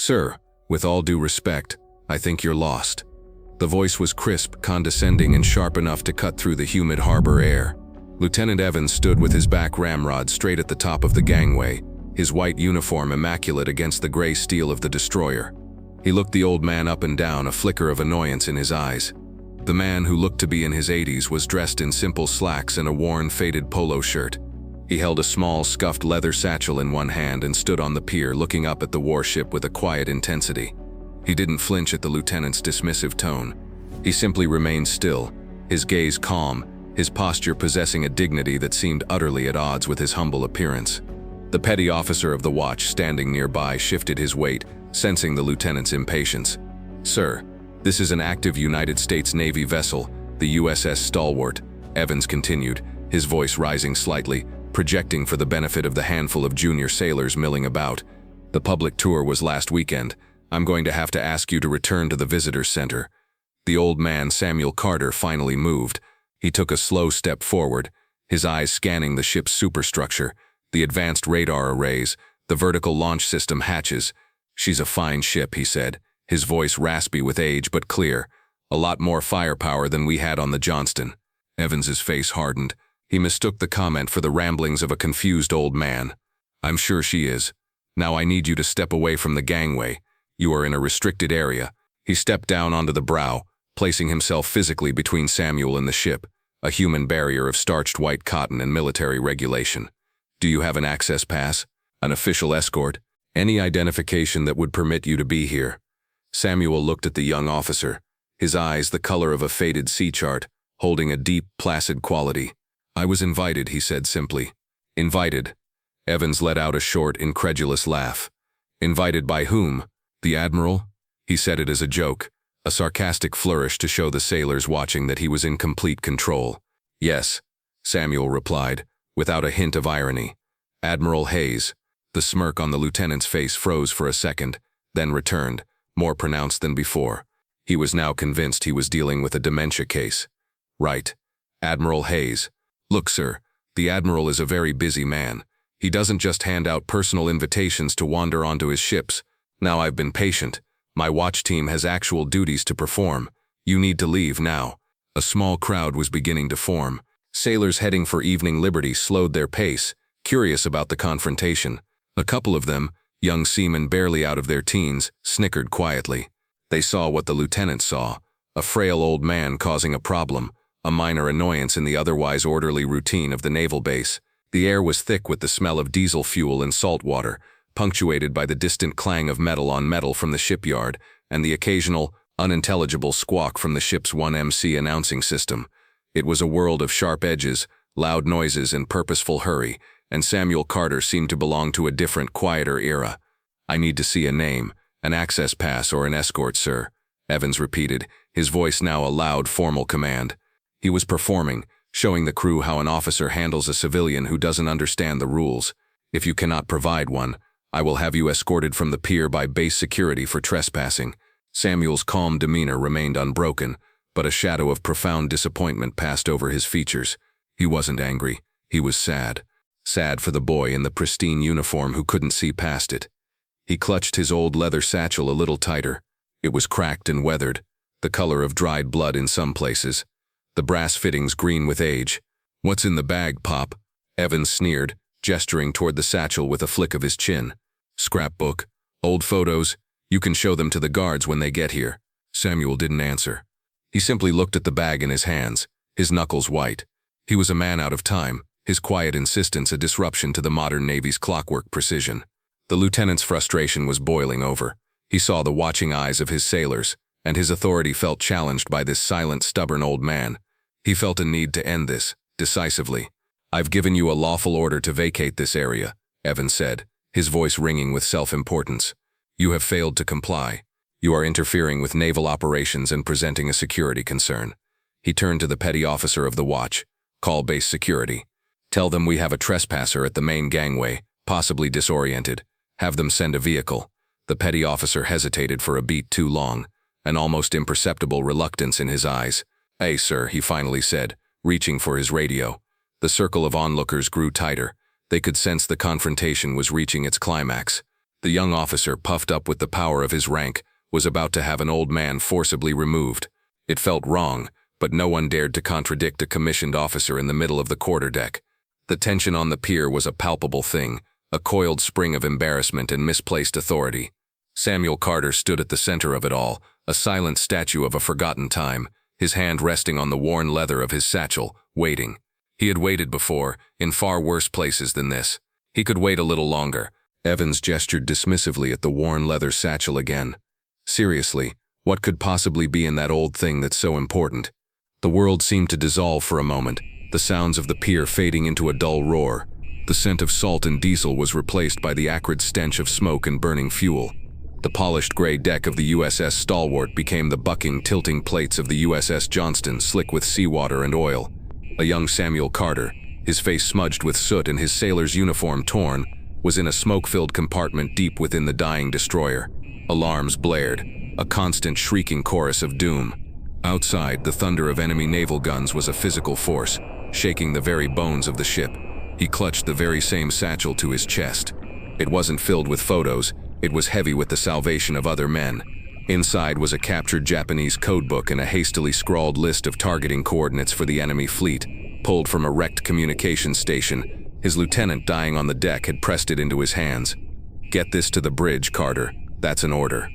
"Sir, with all due respect, I think you're lost." The voice was crisp, condescending, and sharp enough to cut through the humid harbor air. Lieutenant Evans stood with his back ramrod straight at the top of the gangway, his white uniform immaculate against the gray steel of the destroyer. He looked the old man up and down, a flicker of annoyance in his eyes. The man, who looked to be in his 80s, was dressed in simple slacks and a worn, faded polo shirt. He held a small, scuffed leather satchel in one hand and stood on the pier looking up at the warship with a quiet intensity. He didn't flinch at the lieutenant's dismissive tone. He simply remained still, his gaze calm, his posture possessing a dignity that seemed utterly at odds with his humble appearance. The petty officer of the watch standing nearby shifted his weight, sensing the lieutenant's impatience. "Sir, this is an active United States Navy vessel, the USS Stalwart," Evans continued, his voice rising slightly, projecting for the benefit of the handful of junior sailors milling about. "The public tour was last weekend. I'm going to have to ask you to return to the visitor center." The old man, Samuel Carter, finally moved. He took a slow step forward, his eyes scanning the ship's superstructure, the advanced radar arrays, the vertical launch system hatches. "She's a fine ship," he said, his voice raspy with age but clear. "A lot more firepower than we had on the Johnston." Evans's face hardened. He mistook the comment for the ramblings of a confused old man. "I'm sure she is. Now I need you to step away from the gangway. You are in a restricted area." He stepped down onto the brow, placing himself physically between Samuel and the ship, a human barrier of starched white cotton and military regulation. "Do you have an access pass? An official escort? Any identification that would permit you to be here?" Samuel looked at the young officer, his eyes the color of a faded sea chart, holding a deep, placid quality. "I was invited," he said simply. "Invited?" Evans let out a short, incredulous laugh. "Invited by whom? The Admiral?" He said it as a joke, a sarcastic flourish to show the sailors watching that he was in complete control. "Yes," Samuel replied, without a hint of irony. "Admiral Hayes." The smirk on the lieutenant's face froze for a second, then returned, more pronounced than before. He was now convinced he was dealing with a dementia case. "Right. Admiral Hayes. Look, sir, the Admiral is a very busy man. He doesn't just hand out personal invitations to wander onto his ships. Now I've been patient. My watch team has actual duties to perform. You need to leave now." A small crowd was beginning to form. Sailors heading for evening liberty slowed their pace, curious about the confrontation. A couple of them, young seamen barely out of their teens, snickered quietly. They saw what the lieutenant saw, a frail old man causing a problem, a minor annoyance in the otherwise orderly routine of the naval base. The air was thick with the smell of diesel fuel and salt water, punctuated by the distant clang of metal on metal from the shipyard and the occasional, unintelligible squawk from the ship's 1MC announcing system. It was a world of sharp edges, loud noises, and purposeful hurry, and Samuel Carter seemed to belong to a different, quieter era. "I need to see a name, an access pass or an escort, sir," Evans repeated, his voice now a loud, formal command. He was performing, showing the crew how an officer handles a civilian who doesn't understand the rules. "If you cannot provide one, I will have you escorted from the pier by base security for trespassing." Samuel's calm demeanor remained unbroken, but a shadow of profound disappointment passed over his features. He wasn't angry, he was sad. Sad for the boy in the pristine uniform who couldn't see past it. He clutched his old leather satchel a little tighter. It was cracked and weathered, the color of dried blood in some places, the brass fittings green with age. "What's in the bag, Pop?" Evans sneered, gesturing toward the satchel with a flick of his chin. "Scrapbook. Old photos. You can show them to the guards when they get here." Samuel didn't answer. He simply looked at the bag in his hands, his knuckles white. He was a man out of time, his quiet insistence a disruption to the modern Navy's clockwork precision. The lieutenant's frustration was boiling over. He saw the watching eyes of his sailors, and his authority felt challenged by this silent, stubborn old man. He felt a need to end this, decisively. "I've given you a lawful order to vacate this area," Evans said, his voice ringing with self-importance. "You have failed to comply. You are interfering with naval operations and presenting a security concern." He turned to the petty officer of the watch. "Call base security. Tell them we have a trespasser at the main gangway, possibly disoriented. Have them send a vehicle." The petty officer hesitated for a beat too long, an almost imperceptible reluctance in his eyes. "Hey, sir," he finally said, reaching for his radio. The circle of onlookers grew tighter. They could sense the confrontation was reaching its climax. The young officer, puffed up with the power of his rank, was about to have an old man forcibly removed. It felt wrong, but no one dared to contradict a commissioned officer in the middle of the quarterdeck. The tension on the pier was a palpable thing, a coiled spring of embarrassment and misplaced authority. Samuel Carter stood at the center of it all, a silent statue of a forgotten time, his hand resting on the worn leather of his satchel, waiting. He had waited before, in far worse places than this. He could wait a little longer. Evans gestured dismissively at the worn leather satchel again. Seriously, what could possibly be in that old thing that's so important? The world seemed to dissolve for a moment, the sounds of the pier fading into a dull roar. The scent of salt and diesel was replaced by the acrid stench of smoke and burning fuel. The polished gray deck of the USS Stalwart became the bucking, tilting plates of the USS Johnston, slick with seawater and oil. A young Samuel Carter, his face smudged with soot and his sailor's uniform torn, was in a smoke-filled compartment deep within the dying destroyer. Alarms blared, a constant shrieking chorus of doom. Outside, the thunder of enemy naval guns was a physical force, shaking the very bones of the ship. He clutched the very same satchel to his chest. It wasn't filled with photos, it was heavy with the salvation of other men. Inside was a captured Japanese codebook and a hastily scrawled list of targeting coordinates for the enemy fleet, pulled from a wrecked communications station. His lieutenant dying on the deck had pressed it into his hands. "Get this to the bridge, Carter. That's an order."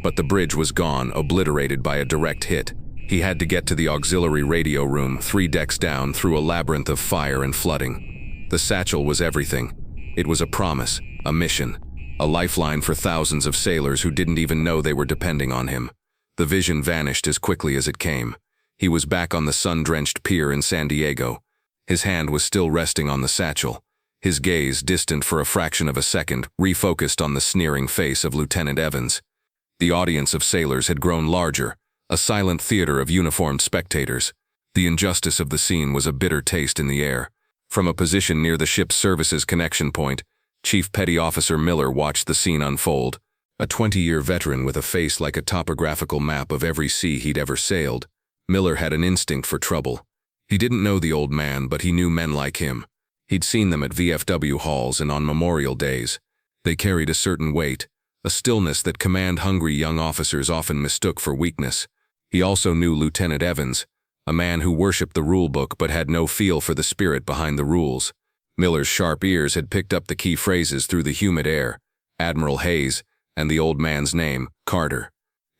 But the bridge was gone, obliterated by a direct hit. He had to get to the auxiliary radio room, 3 decks down, through a labyrinth of fire and flooding. The satchel was everything. It was a promise, a mission, a lifeline for thousands of sailors who didn't even know they were depending on him. The vision vanished as quickly as it came. He was back on the sun-drenched pier in San Diego. His hand was still resting on the satchel. His gaze, distant for a fraction of a second, refocused on the sneering face of Lieutenant Evans. The audience of sailors had grown larger, a silent theater of uniformed spectators. The injustice of the scene was a bitter taste in the air. From a position near the ship's services connection point, Chief Petty Officer Miller watched the scene unfold. A 20-year veteran with a face like a topographical map of every sea he'd ever sailed, Miller had an instinct for trouble. He didn't know the old man, but he knew men like him. He'd seen them at VFW halls and on memorial days. They carried a certain weight, a stillness that command-hungry young officers often mistook for weakness. He also knew Lieutenant Evans, a man who worshipped the rulebook but had no feel for the spirit behind the rules. Miller's sharp ears had picked up the key phrases through the humid air: Admiral Hayes, and the old man's name, Carter.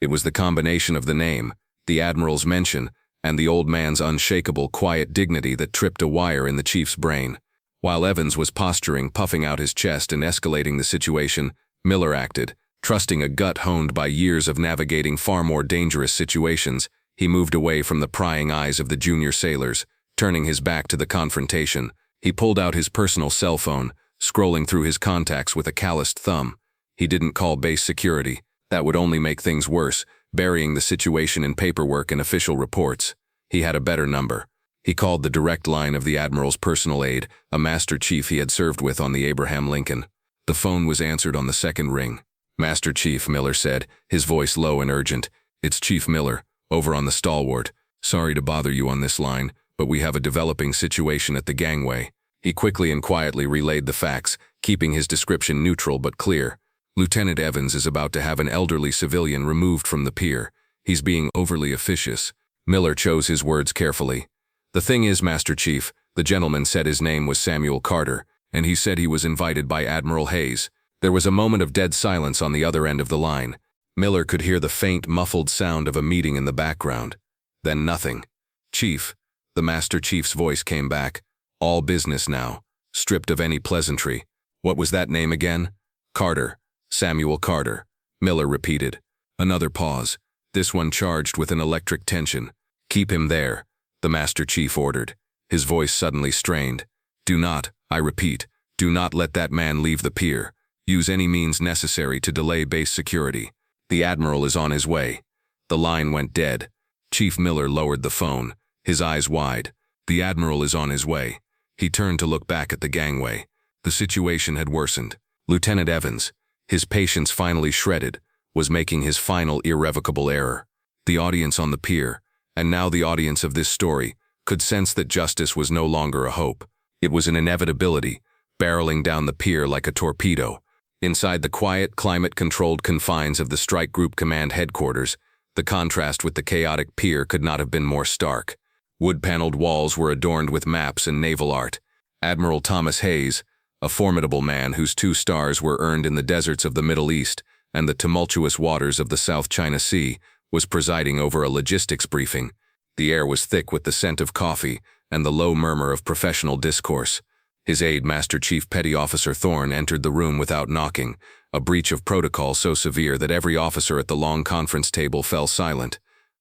It was the combination of the name, the Admiral's mention, and the old man's unshakable, quiet dignity that tripped a wire in the chief's brain. While Evans was posturing, puffing out his chest and escalating the situation, Miller acted. Trusting a gut honed by years of navigating far more dangerous situations, he moved away from the prying eyes of the junior sailors, turning his back to the confrontation. He pulled out his personal cell phone, scrolling through his contacts with a calloused thumb. He didn't call base security. That would only make things worse, burying the situation in paperwork and official reports. He had a better number. He called the direct line of the Admiral's personal aide, a master chief he had served with on the Abraham Lincoln. The phone was answered on the second ring. "Master Chief," Miller said, his voice low and urgent. "It's Chief Miller, over on the Stalwart. Sorry to bother you on this line, but we have a developing situation at the gangway." He quickly and quietly relayed the facts, keeping his description neutral but clear. "Lieutenant Evans is about to have an elderly civilian removed from the pier. He's being overly officious." Miller chose his words carefully. "The thing is, Master Chief," the gentleman said his name was Samuel Carter, and he said he was invited by Admiral Hayes. There was a moment of dead silence on the other end of the line. Miller could hear the faint, muffled sound of a meeting in the background. Then nothing. "Chief," the Master Chief's voice came back. "All business now, stripped of any pleasantry." "What was that name again?" "Carter. Samuel Carter," Miller repeated. Another pause, this one charged with an electric tension. "Keep him there," the Master Chief ordered, his voice suddenly strained. "Do not, I repeat, do not let that man leave the pier. Use any means necessary to delay base security. The Admiral is on his way." The line went dead. Chief Miller lowered the phone, his eyes wide. "The Admiral is on his way." He turned to look back at the gangway. The situation had worsened. Lieutenant Evans, his patience finally shredded, was making his final irrevocable error. The audience on the pier, and now the audience of this story, could sense that justice was no longer a hope. It was an inevitability, barreling down the pier like a torpedo. Inside the quiet, climate-controlled confines of the Strike Group Command headquarters, the contrast with the chaotic pier could not have been more stark. Wood-paneled walls were adorned with maps and naval art. Admiral Thomas Hayes, a formidable man whose 2 stars were earned in the deserts of the Middle East and the tumultuous waters of the South China Sea, was presiding over a logistics briefing. The air was thick with the scent of coffee and the low murmur of professional discourse. His aide, Master Chief Petty Officer Thorne, entered the room without knocking, a breach of protocol so severe that every officer at the long conference table fell silent.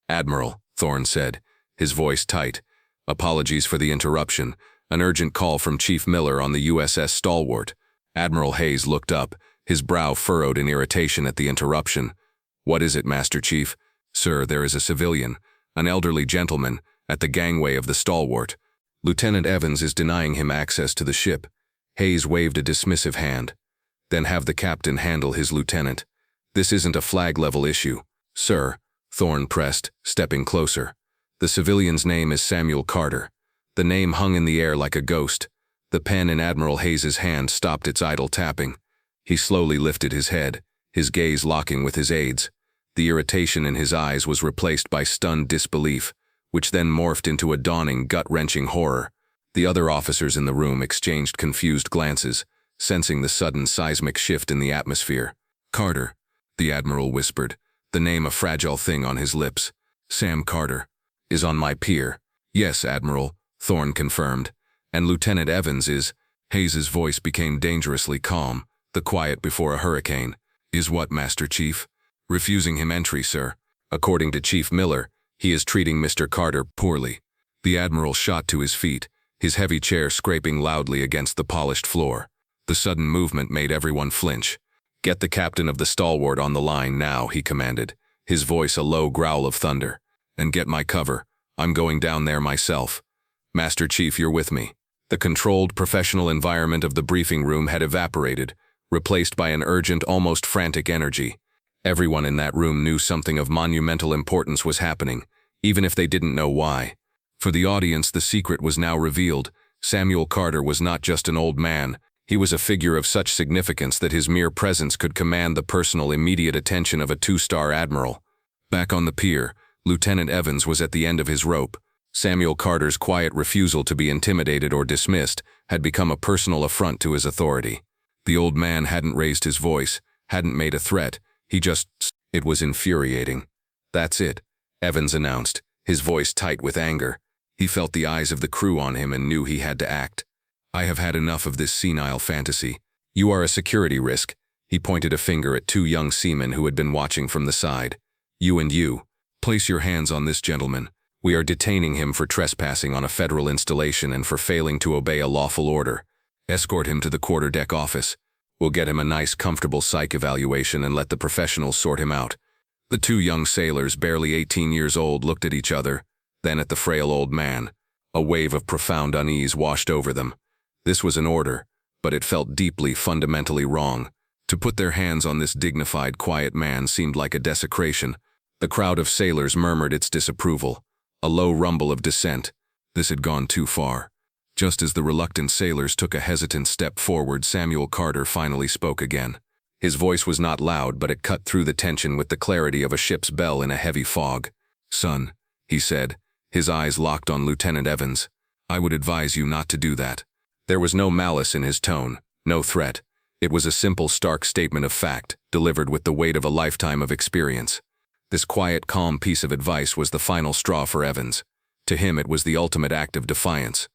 "Admiral," Thorne said, his voice tight. "Apologies for the interruption. An urgent call from Chief Miller on the USS Stalwart." Admiral Hayes looked up, his brow furrowed in irritation at the interruption. "What is it, Master Chief?" "Sir, there is a civilian, an elderly gentleman, at the gangway of the Stalwart. Lieutenant Evans is denying him access to the ship." Hayes waved a dismissive hand. "Then have the captain handle his lieutenant. This isn't a flag-level issue." "Sir," Thorne pressed, stepping closer. "The civilian's name is Samuel Carter." The name hung in the air like a ghost. The pen in Admiral Hayes's hand stopped its idle tapping. He slowly lifted his head, his gaze locking with his aide's. The irritation in his eyes was replaced by stunned disbelief, which then morphed into a dawning, gut-wrenching horror. The other officers in the room exchanged confused glances, sensing the sudden seismic shift in the atmosphere. "Carter," the Admiral whispered, the name a fragile thing on his lips. "Sam Carter is on my pier." "Yes, Admiral," Thorne confirmed. "And Lieutenant Evans is—" Hayes's voice became dangerously calm, the quiet before a hurricane. "Is what, Master Chief?" "Refusing him entry, sir. According to Chief Miller, he is treating Mr. Carter poorly." The Admiral shot to his feet, his heavy chair scraping loudly against the polished floor. The sudden movement made everyone flinch. "Get the captain of the Stalwart on the line now," he commanded, his voice a low growl of thunder. "And get my cover. I'm going down there myself. Master Chief, you're with me." The controlled, professional environment of the briefing room had evaporated, replaced by an urgent, almost frantic energy. Everyone in that room knew something of monumental importance was happening, even if they didn't know why. For the audience, the secret was now revealed. Samuel Carter was not just an old man. He was a figure of such significance that his mere presence could command the personal, immediate attention of a 2-star admiral. Back on the pier, Lieutenant Evans was at the end of his rope. Samuel Carter's quiet refusal to be intimidated or dismissed had become a personal affront to his authority. The old man hadn't raised his voice, hadn't made a threat. He just— It was infuriating. "That's it," Evans announced, his voice tight with anger. He felt the eyes of the crew on him and knew he had to act. "I have had enough of this senile fantasy. You are a security risk." He pointed a finger at 2 young seamen who had been watching from the side. "You and you. Place your hands on this gentleman. We are detaining him for trespassing on a federal installation and for failing to obey a lawful order. Escort him to the quarterdeck office. We'll get him a nice, comfortable psych evaluation and let the professionals sort him out." The 2 young sailors, barely 18 years old, looked at each other, then at the frail old man. A wave of profound unease washed over them. This was an order, but it felt deeply, fundamentally wrong. To put their hands on this dignified, quiet man seemed like a desecration. The crowd of sailors murmured its disapproval, a low rumble of dissent. This had gone too far. Just as the reluctant sailors took a hesitant step forward, Samuel Carter finally spoke again. His voice was not loud, but it cut through the tension with the clarity of a ship's bell in a heavy fog. "Son," he said, his eyes locked on Lieutenant Evans, "I would advise you not to do that." There was no malice in his tone, no threat. It was a simple, stark statement of fact, delivered with the weight of a lifetime of experience. This quiet, calm piece of advice was the final straw for Evans. To him, it was the ultimate act of defiance.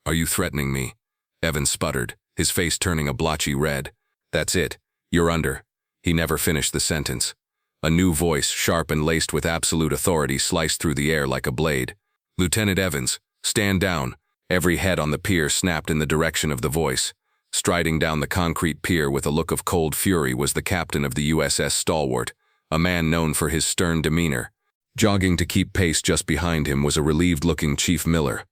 "Are you threatening me?" Evans sputtered, his face turning a blotchy red. "That's it. You're under." He never finished the sentence. A new voice, sharp and laced with absolute authority, sliced through the air like a blade. "Lieutenant Evans, stand down." Every head on the pier snapped in the direction of the voice. Striding down the concrete pier with a look of cold fury was the captain of the USS Stalwart, a man known for his stern demeanor. Jogging to keep pace just behind him was a relieved-looking Chief Miller.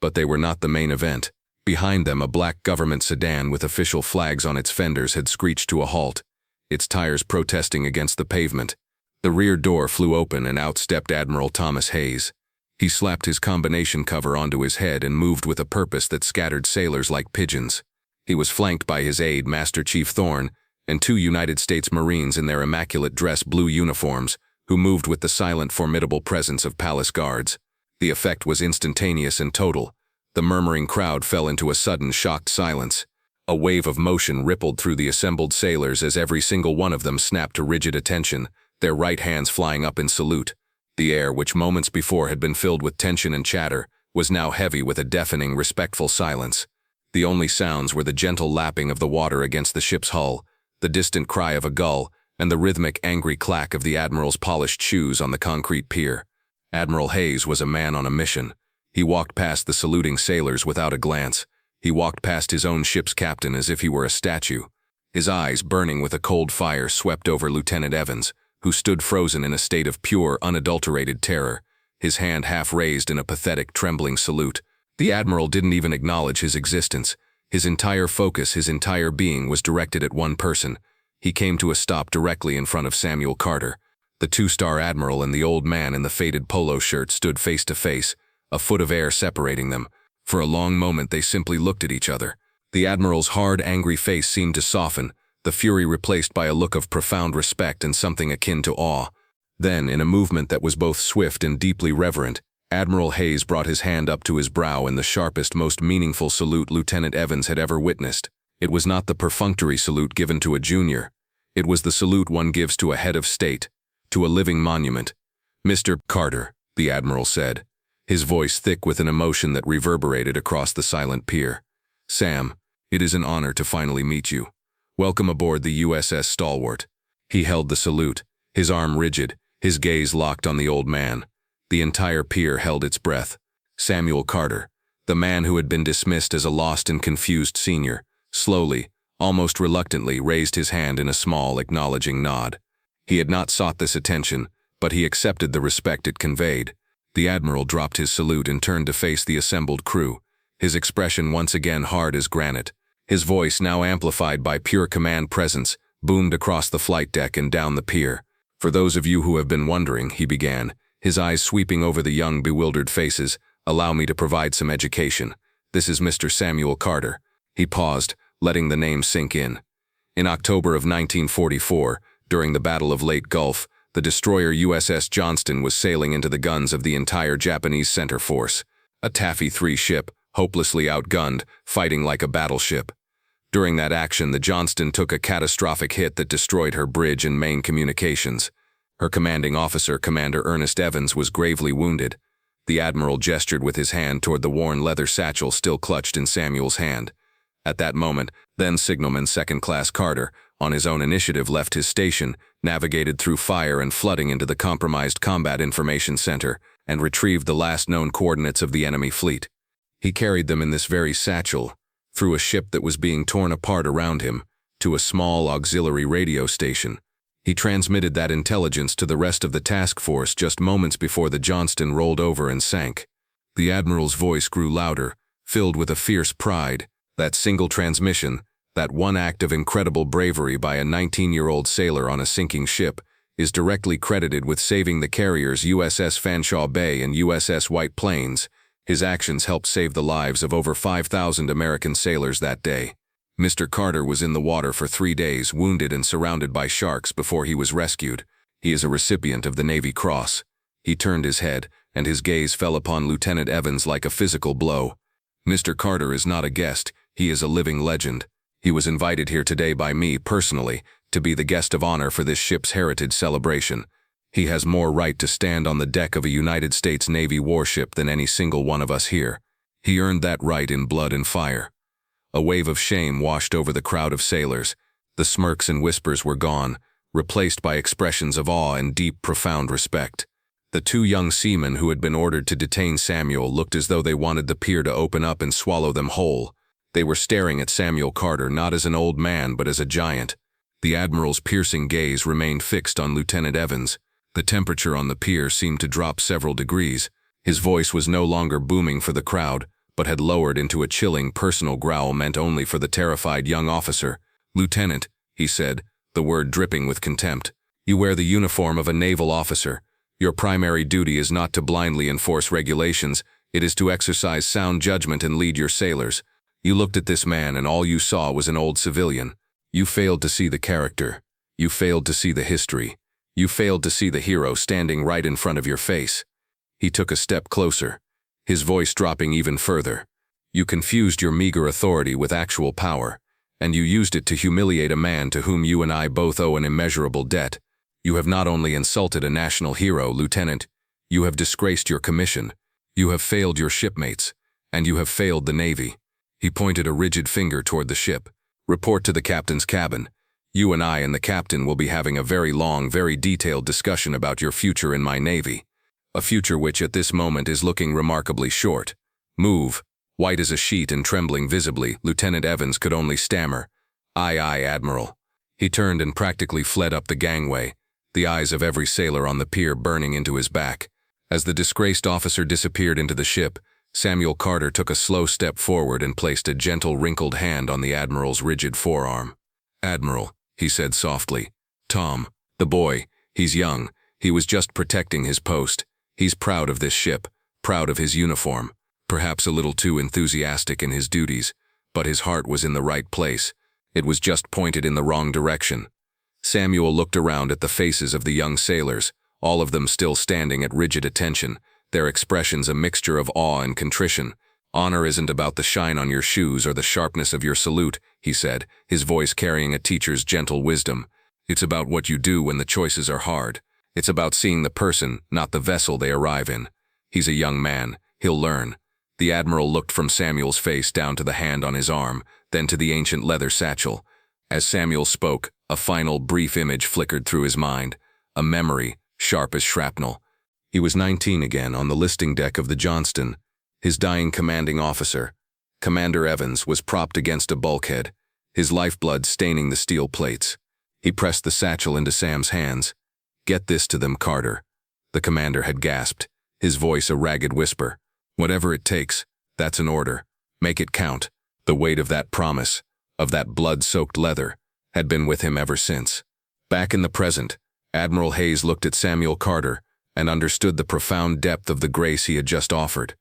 But they were not the main event. Behind them, a black government sedan with official flags on its fenders had screeched to a halt, its tires protesting against the pavement. The rear door flew open and out stepped Admiral Thomas Hayes. He slapped his combination cover onto his head and moved with a purpose that scattered sailors like pigeons. He was flanked by his aide, Master Chief Thorne, and 2 United States Marines in their immaculate dress blue uniforms, who moved with the silent, formidable presence of palace guards. The effect was instantaneous and total. The murmuring crowd fell into a sudden, shocked silence. A wave of motion rippled through the assembled sailors as every single one of them snapped to rigid attention, their right hands flying up in salute. The air, which moments before had been filled with tension and chatter, was now heavy with a deafening, respectful silence. The only sounds were the gentle lapping of the water against the ship's hull, the distant cry of a gull, and the rhythmic, angry clack of the Admiral's polished shoes on the concrete pier. Admiral Hayes was a man on a mission. He walked past the saluting sailors without a glance. He walked past his own ship's captain as if he were a statue. His eyes, burning with a cold fire, swept over Lieutenant Evans, who stood frozen in a state of pure, unadulterated terror, his hand half raised in a pathetic, trembling salute. The Admiral didn't even acknowledge his existence. His entire focus, his entire being was directed at one person. He came to a stop directly in front of Samuel Carter. The 2-star Admiral and the old man in the faded polo shirt stood face to face, a foot of air separating them. For a long moment they simply looked at each other. The Admiral's hard, angry face seemed to soften, the fury replaced by a look of profound respect and something akin to awe. Then, in a movement that was both swift and deeply reverent, Admiral Hayes brought his hand up to his brow in the sharpest, most meaningful salute Lieutenant Evans had ever witnessed. It was not the perfunctory salute given to a junior. It was the salute one gives to a head of state, to a living monument. "Mr. Carter," the Admiral said, his voice thick with an emotion that reverberated across the silent pier. "Sam, it is an honor to finally meet you. Welcome aboard the USS Stalwart." He held the salute, his arm rigid, his gaze locked on the old man. The entire pier held its breath. Samuel Carter, the man who had been dismissed as a lost and confused senior, slowly, almost reluctantly raised his hand in a small, acknowledging nod. He had not sought this attention, but he accepted the respect it conveyed. The Admiral dropped his salute and turned to face the assembled crew, his expression once again hard as granite. His voice, now amplified by pure command presence, boomed across the flight deck and down the pier. "For those of you who have been wondering," he began, his eyes sweeping over the young, bewildered faces, "allow me to provide some education. This is Mr. Samuel Carter." He paused, letting the name sink in. In October of 1944, during the Battle of Leyte Gulf, the destroyer USS Johnston was sailing into the guns of the entire Japanese center force, a Taffy 3 ship, hopelessly outgunned, fighting like a battleship. During that action, the Johnston took a catastrophic hit that destroyed her bridge and main communications. Her commanding officer, Commander Ernest Evans, was gravely wounded. The Admiral gestured with his hand toward the worn leather satchel still clutched in Samuel's hand. At that moment, then Signalman Second Class Carter, on his own initiative, left his station, navigated through fire and flooding into the compromised Combat Information Center, and retrieved the last known coordinates of the enemy fleet. He carried them in this very satchel, through a ship that was being torn apart around him, to a small auxiliary radio station. He transmitted that intelligence to the rest of the task force just moments before the Johnston rolled over and sank. The Admiral's voice grew louder, filled with a fierce pride. That single transmission, that one act of incredible bravery by a 19-year-old sailor on a sinking ship, is directly credited with saving the carriers USS Fanshawe Bay and USS White Plains. His actions helped save the lives of over 5,000 American sailors that day. Mr. Carter was in the water for 3 days, wounded and surrounded by sharks before he was rescued. He is a recipient of the Navy Cross. He turned his head, and his gaze fell upon Lieutenant Evans like a physical blow. "Mr. Carter is not a guest, he is a living legend. He was invited here today by me, personally, to be the guest of honor for this ship's heritage celebration. He has more right to stand on the deck of a United States Navy warship than any single one of us here. He earned that right in blood and fire." A wave of shame washed over the crowd of sailors. The smirks and whispers were gone, replaced by expressions of awe and deep, profound respect. The 2 young seamen who had been ordered to detain Samuel looked as though they wanted the pier to open up and swallow them whole. They were staring at Samuel Carter not as an old man but as a giant. The Admiral's piercing gaze remained fixed on Lieutenant Evans. The temperature on the pier seemed to drop several degrees. His voice was no longer booming for the crowd, but had lowered into a chilling, personal growl meant only for the terrified young officer. "Lieutenant," he said, the word dripping with contempt, "you wear the uniform of a naval officer. Your primary duty is not to blindly enforce regulations, it is to exercise sound judgment and lead your sailors. You looked at this man and all you saw was an old civilian. You failed to see the character. You failed to see the history. You failed to see the hero standing right in front of your face. He took a step closer, his voice dropping even further. You confused your meager authority with actual power, and you used it to humiliate a man to whom you and I both owe an immeasurable debt. You have not only insulted a national hero, Lieutenant, you have disgraced your commission. You have failed your shipmates, and you have failed the Navy. He pointed a rigid finger toward the ship. Report to the captain's cabin. You and I and the captain will be having a very long, very detailed discussion about your future in my Navy. A future which at this moment is looking remarkably short. Move. White as a sheet and trembling visibly, Lieutenant Evans could only stammer, "Aye, aye, Admiral." He turned and practically fled up the gangway, the eyes of every sailor on the pier burning into his back. As the disgraced officer disappeared into the ship, Samuel Carter took a slow step forward and placed a gentle, wrinkled hand on the Admiral's rigid forearm. "Admiral," he said softly. "Tom, the boy, he's young. He was just protecting his post. He's proud of this ship, proud of his uniform. Perhaps a little too enthusiastic in his duties, but his heart was in the right place. It was just pointed in the wrong direction." Samuel looked around at the faces of the young sailors, all of them still standing at rigid attention, their expressions a mixture of awe and contrition. "Honor isn't about the shine on your shoes or the sharpness of your salute," he said, his voice carrying a teacher's gentle wisdom. "It's about what you do when the choices are hard. It's about seeing the person, not the vessel they arrive in. He's a young man. He'll learn." The Admiral looked from Samuel's face down to the hand on his arm, then to the ancient leather satchel. As Samuel spoke, a final brief image flickered through his mind, a memory, sharp as shrapnel. He was 19 again on the listing deck of the Johnston. His dying commanding officer, Commander Evans, was propped against a bulkhead, his lifeblood staining the steel plates. He pressed the satchel into Sam's hands. "Get this to them, Carter." The commander had gasped, his voice a ragged whisper. "Whatever it takes, that's an order. Make it count." The weight of that promise, of that blood-soaked leather, had been with him ever since. Back in the present, Admiral Hayes looked at Samuel Carter and understood the profound depth of the grace he had just offered.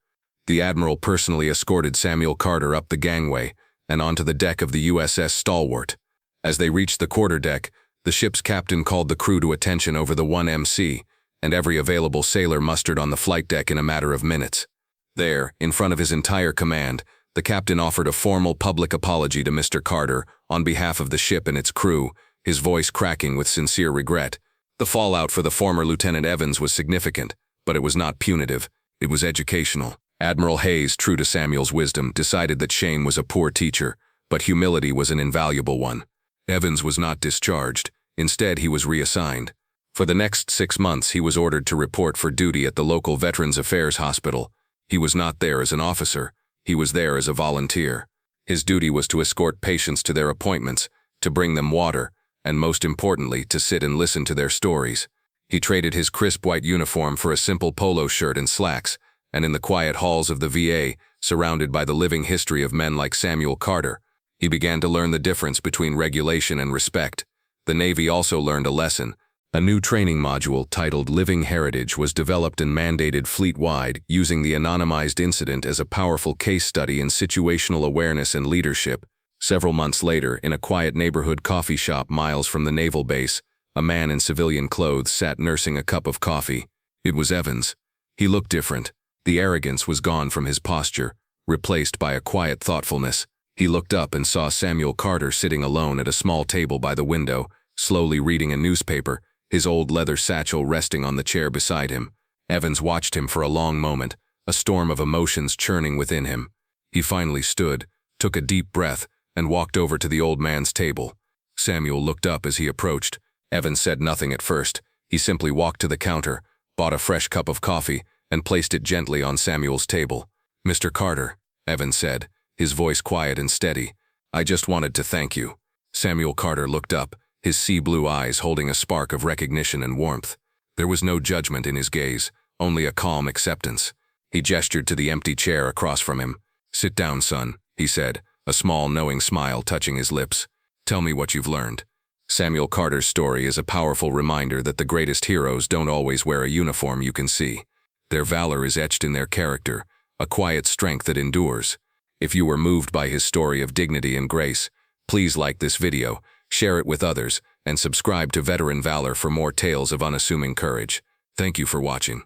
The Admiral personally escorted Samuel Carter up the gangway and onto the deck of the USS Stalwart. As they reached the quarterdeck, the ship's captain called the crew to attention over the 1MC, and every available sailor mustered on the flight deck in a matter of minutes. There, in front of his entire command, the captain offered a formal public apology to Mr. Carter on behalf of the ship and its crew, his voice cracking with sincere regret. The fallout for the former Lieutenant Evans was significant, but it was not punitive. It was educational. Admiral Hayes, true to Samuel's wisdom, decided that shame was a poor teacher, but humility was an invaluable one. Evans was not discharged. Instead, he was reassigned. For the next 6 months, he was ordered to report for duty at the local Veterans Affairs Hospital. He was not there as an officer. He was there as a volunteer. His duty was to escort patients to their appointments, to bring them water, and most importantly, to sit and listen to their stories. He traded his crisp white uniform for a simple polo shirt and slacks, and in the quiet halls of the VA, surrounded by the living history of men like Samuel Carter, he began to learn the difference between regulation and respect. The Navy also learned a lesson. A new training module titled Living Heritage was developed and mandated fleet-wide, using the anonymized incident as a powerful case study in situational awareness and leadership. Several months later, in a quiet neighborhood coffee shop miles from the naval base, a man in civilian clothes sat nursing a cup of coffee. It was Evans. He looked different. The arrogance was gone from his posture, replaced by a quiet thoughtfulness. He looked up and saw Samuel Carter sitting alone at a small table by the window, slowly reading a newspaper, his old leather satchel resting on the chair beside him. Evans watched him for a long moment, a storm of emotions churning within him. He finally stood, took a deep breath, and walked over to the old man's table. Samuel looked up as he approached. Evans said nothing at first. He simply walked to the counter, bought a fresh cup of coffee, and placed it gently on Samuel's table. "Mr. Carter," Evans said, his voice quiet and steady, "I just wanted to thank you." Samuel Carter looked up, his sea-blue eyes holding a spark of recognition and warmth. There was no judgment in his gaze, only a calm acceptance. He gestured to the empty chair across from him. "Sit down, son," he said, a small knowing smile touching his lips. "Tell me what you've learned." Samuel Carter's story is a powerful reminder that the greatest heroes don't always wear a uniform you can see. Their valor is etched in their character, a quiet strength that endures. If you were moved by his story of dignity and grace, please like this video, share it with others, and subscribe to Veteran Valor for more tales of unassuming courage. Thank you for watching.